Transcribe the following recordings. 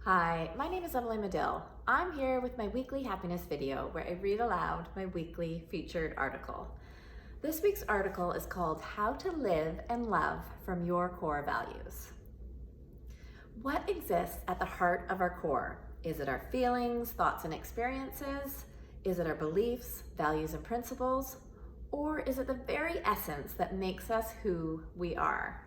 Hi, my name is Emily Medill. I'm here with my weekly happiness video where I read aloud my weekly featured article. This week's article is called How to Live and Love from Your Core Values. What exists at the heart of our core? Is it our feelings, thoughts, and experiences? Is it our beliefs, values, and principles? Or is it the very essence that makes us who we are?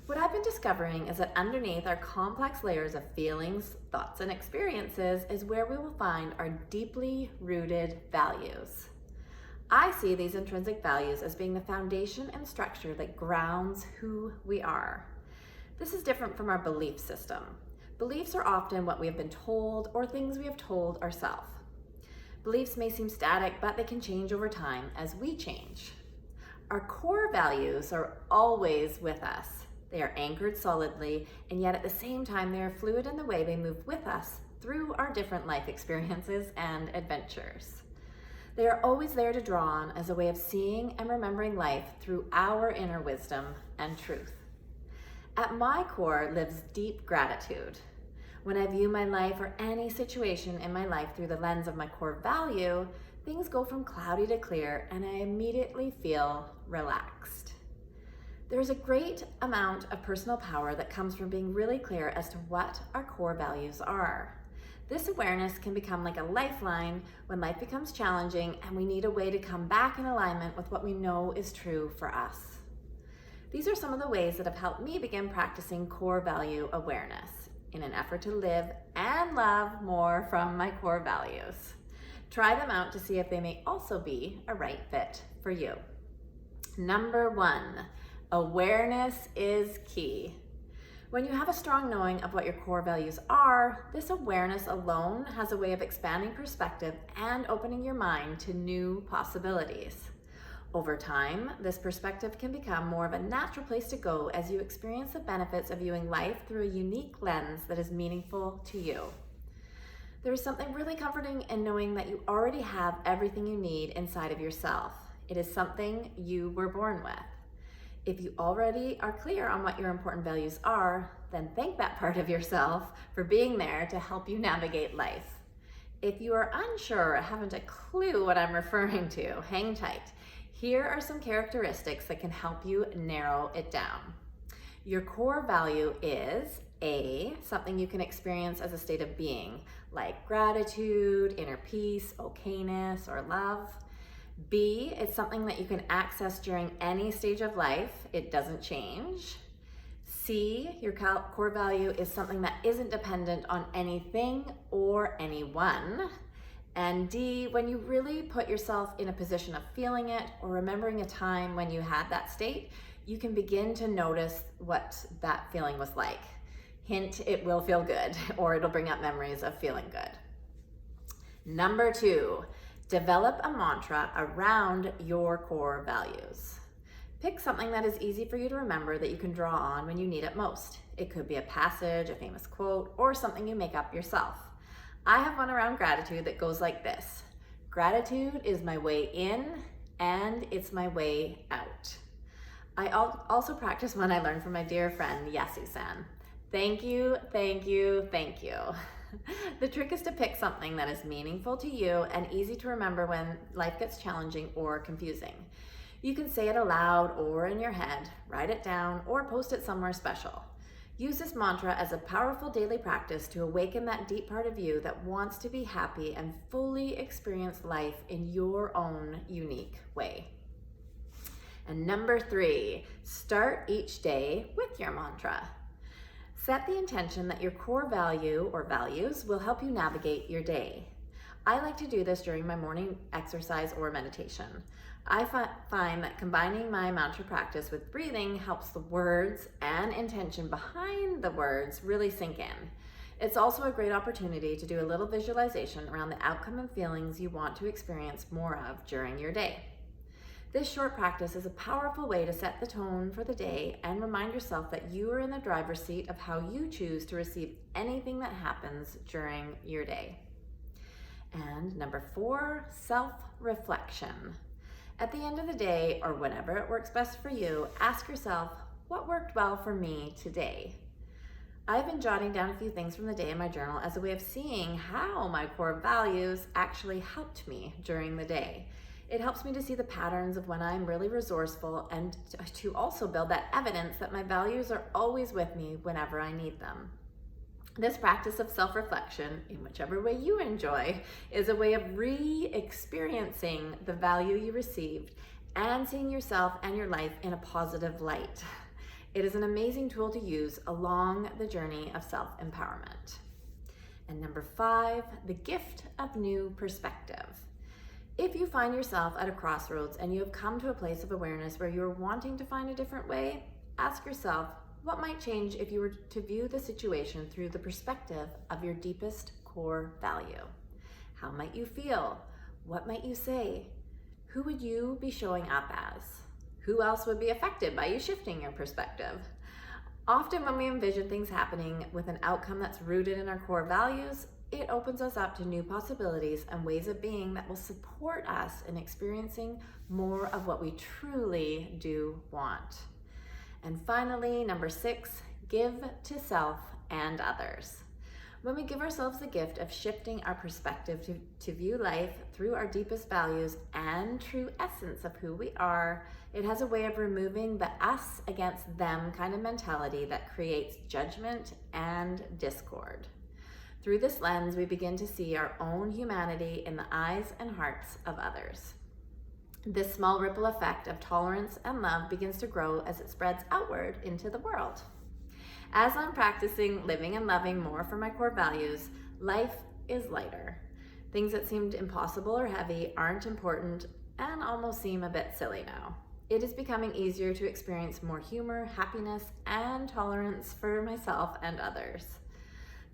What I've been discovering is that underneath our complex layers of feelings, thoughts, and experiences is where we will find our deeply rooted values. I see these intrinsic values as being the foundation and structure that grounds who we are. This is different from our belief system. Beliefs are often what we have been told or things we have told ourselves. Beliefs may seem static, but they can change over time as we change. Our core values are always with us. They are anchored solidly, and yet at the same time, they are fluid in the way they move with us through our different life experiences and adventures. They are always there to draw on as a way of seeing and remembering life through our inner wisdom and truth. At my core lives deep gratitude. When I view my life or any situation in my life through the lens of my core value, things go from cloudy to clear, and I immediately feel relaxed. There's a great amount of personal power that comes from being really clear as to what our core values are. This awareness can become like a lifeline when life becomes challenging and we need a way to come back in alignment with what we know is true for us. These are some of the ways that have helped me begin practicing core value awareness in an effort to live and love more from my core values. Try them out to see if they may also be a right fit for you. Number 1. Awareness is key. When you have a strong knowing of what your core values are, this awareness alone has a way of expanding perspective and opening your mind to new possibilities. Over time, this perspective can become more of a natural place to go as you experience the benefits of viewing life through a unique lens that is meaningful to you. There is something really comforting in knowing that you already have everything you need inside of yourself. It is something you were born with. If you already are clear on what your important values are, then thank that part of yourself for being there to help you navigate life. If you are unsure or haven't a clue what I'm referring to, hang tight. Here are some characteristics that can help you narrow it down. Your core value is A, something you can experience as a state of being, like gratitude, inner peace, okayness, or love. B, it's something that you can access during any stage of life. It doesn't change. C, your core value is something that isn't dependent on anything or anyone. And D, when you really put yourself in a position of feeling it or remembering a time when you had that state, you can begin to notice what that feeling was like. Hint, it will feel good, or it'll bring up memories of feeling good. Number 2, develop a mantra around your core values. Pick something that is easy for you to remember that you can draw on when you need it most. It could be a passage, a famous quote, or something you make up yourself. I have one around gratitude that goes like this: gratitude is my way in and it's my way out. I also practice one I learned from my dear friend Yasu-san. Thank you, thank you, thank you. The trick is to pick something that is meaningful to you and easy to remember when life gets challenging or confusing. You can say it aloud or in your head, write it down, or post it somewhere special. Use this mantra as a powerful daily practice to awaken that deep part of you that wants to be happy and fully experience life in your own unique way. And number 3, start each day with your mantra. Set the intention that your core value or values will help you navigate your day. I like to do this during my morning exercise or meditation. I find that combining my mantra practice with breathing helps the words and intention behind the words really sink in. It's also a great opportunity to do a little visualization around the outcome and feelings you want to experience more of during your day. This short practice is a powerful way to set the tone for the day and remind yourself that you are in the driver's seat of how you choose to receive anything that happens during your day. And number 4, self-reflection. At the end of the day, or whenever it works best for you, ask yourself, what worked well for me today? I've been jotting down a few things from the day in my journal as a way of seeing how my core values actually helped me during the day. It helps me to see the patterns of when I'm really resourceful and to also build that evidence that my values are always with me whenever I need them. This practice of self-reflection, in whichever way you enjoy, is a way of re-experiencing the value you received and seeing yourself and your life in a positive light. It is an amazing tool to use along the journey of self-empowerment. And number 5, the gift of new perspective. If you find yourself at a crossroads and you have come to a place of awareness where you're wanting to find a different way, ask yourself, what might change if you were to view the situation through the perspective of your deepest core value? How might you feel? What might you say? Who would you be showing up as? Who else would be affected by you shifting your perspective? Often when we envision things happening with an outcome that's rooted in our core values, it opens us up to new possibilities and ways of being that will support us in experiencing more of what we truly do want. And finally, number 6, give to self and others. When we give ourselves the gift of shifting our perspective to view life through our deepest values and true essence of who we are, it has a way of removing the us against them kind of mentality that creates judgment and discord. Through this lens, we begin to see our own humanity in the eyes and hearts of others. This small ripple effect of tolerance and love begins to grow as it spreads outward into the world. As I'm practicing living and loving more for my core values, life is lighter. Things that seemed impossible or heavy aren't important and almost seem a bit silly now. It is becoming easier to experience more humor, happiness, and tolerance for myself and others.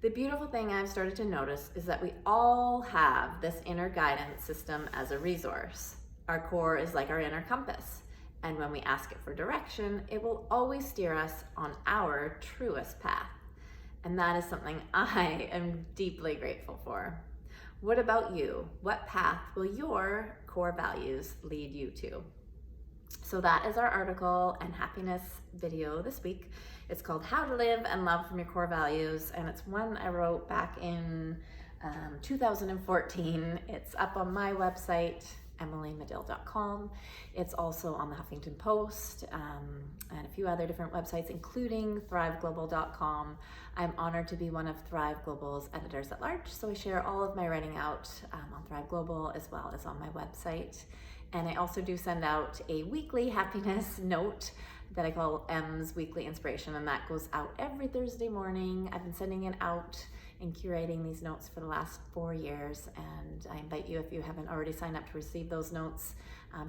The beautiful thing I've started to notice is that we all have this inner guidance system as a resource. Our core is like our inner compass, and when we ask it for direction, it will always steer us on our truest path. And that is something I am deeply grateful for. What about you? What path will your core values lead you to? So that is our article and happiness video this week. It's called How to Live and Love from Your Core Values, and it's one I wrote back in 2014. It's up on my website, emilymedill.com. It's also on the Huffington Post and a few other different websites, including thriveglobal.com. I'm honored to be one of Thrive Global's editors at large, so I share all of my writing out on Thrive Global as well as on my website. And I also do send out a weekly happiness note that I call M's Weekly Inspiration, and that goes out every Thursday morning. I've been sending it out and curating these notes for the last 4 years, and I invite you, if you haven't already signed up to receive those notes,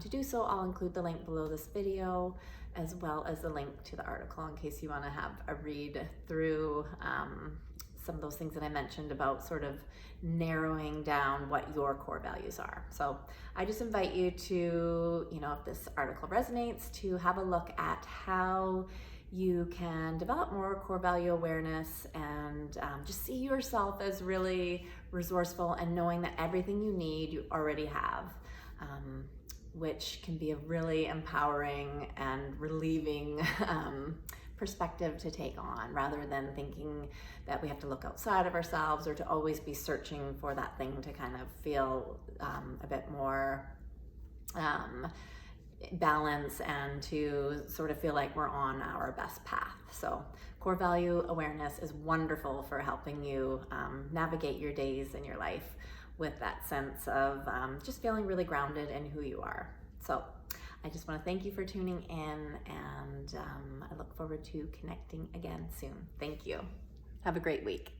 to do so. I'll include the link below this video, as well as the link to the article in case you want to have a read through some of those things that I mentioned about sort of narrowing down what your core values are. So I just invite you to, if this article resonates, to have a look at how you can develop more core value awareness and just see yourself as really resourceful and knowing that everything you need, you already have, which can be a really empowering and relieving perspective to take on, rather than thinking that we have to look outside of ourselves or to always be searching for that thing to kind of feel a bit more balance and to sort of feel like we're on our best path. So core value awareness is wonderful for helping you navigate your days and your life with that sense of just feeling really grounded in who you are. So I just want to thank you for tuning in, and I look forward to connecting again soon. Thank you. Have a great week.